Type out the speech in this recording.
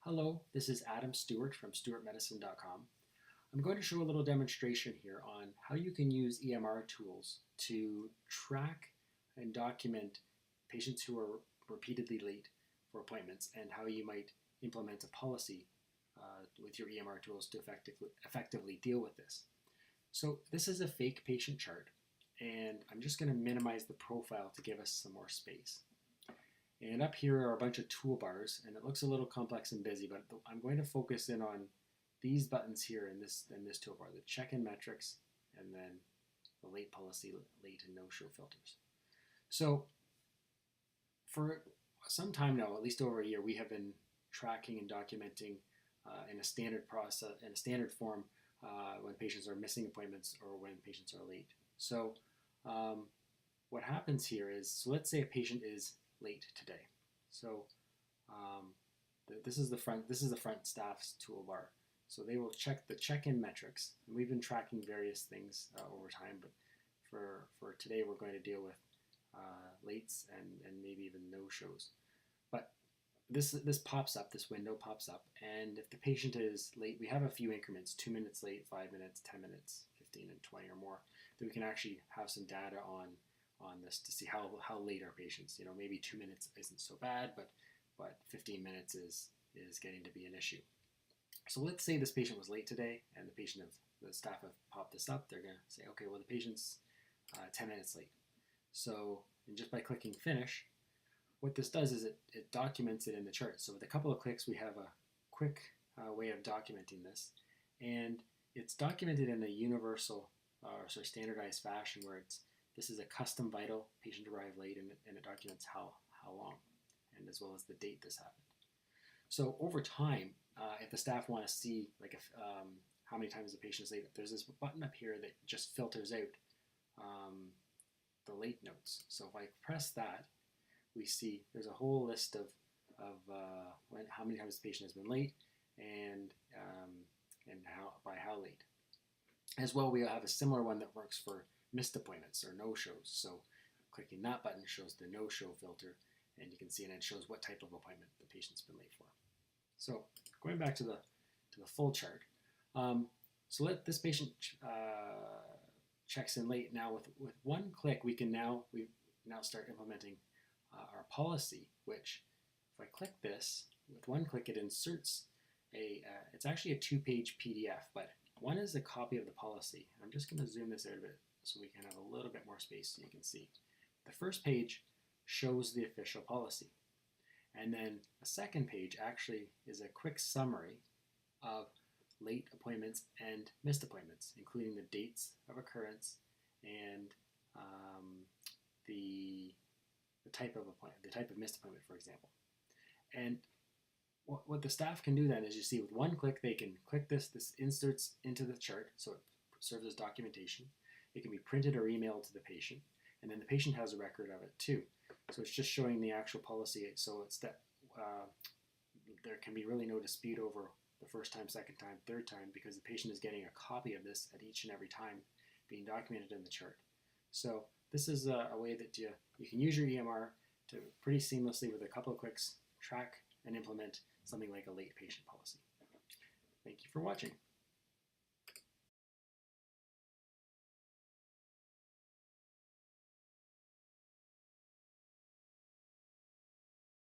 Hello, this is Adam Stewart from stewartmedicine.com. I'm going to show a little demonstration here on how you can use EMR tools to track and document patients who are repeatedly late for appointments and how you might implement a policy with your EMR tools to effectively deal with this. So this is a fake patient chart, and I'm just going to minimize the profile to give us some more space. And up here are a bunch of toolbars, and it looks a little complex and busy, but I'm going to focus in on these buttons here in this toolbar, the Checkin Metrics, and then the late policy, late and no-show filters. So for some time now, at least over a year, we have been tracking and documenting in a standard process, in a standard form, when patients are missing appointments or when patients are late. So what happens here is, so let's say a patient is late today. So this is the front staff's toolbar. So they will check the check-in metrics, and we've been tracking various things over time. But for today, we're going to deal with lates and maybe even no-shows. But this pops up. This window pops up, and if the patient is late, we have a few increments: 2 minutes late, 5 minutes, 10 minutes, 15, and 20 or more. That we can actually have some data on this to see how late our patients. You know, maybe 2 minutes isn't so bad, but 15 minutes is getting to be an issue. So let's say this patient was late today, and the staff have popped this up. They're going to say, okay, well, the patient's 10 minutes late. So, and just by clicking finish, what this does is it documents it in the chart. So with a couple of clicks, we have a quick way of documenting this, and it's documented in a universal or sort of standardized fashion where this is a custom vital, patient arrived late, and it documents how long, and as well as the date this happened. So over time, if the staff want to see how many times the patient is late, there's this button up here that just filters out the late notes. So if I press that, we see there's a whole list of how many times the patient has been late and by how late. As well, we have a similar one that works for missed appointments or no-shows. So clicking that button shows the no-show filter, and you can see, and it shows what type of appointment the patient's been late for. So going back to the full chart, so let this patient checks in late. Now with one click, we now start implementing our policy, which if I click this, with one click it inserts it's actually a 2-page PDF, but one is a copy of the policy. I'm just going to zoom this out a bit so we can have a little bit more space so you can see. The first page shows the official policy. And then a second page actually is a quick summary of late appointments and missed appointments, including the dates of occurrence and the type of appointment, the type of missed appointment, for example. And what the staff can do then is, you see, with one click, they can click this inserts into the chart, so it serves as documentation. It can be printed or emailed to the patient, and then the patient has a record of it too. So it's just showing the actual policy. So it's that there can be really no dispute over the first time, second time, third time, because the patient is getting a copy of this at each and every time being documented in the chart. So this is a way that you can use your EMR to pretty seamlessly, with a couple of clicks, track and implement something like a late patient policy. Thank you for watching.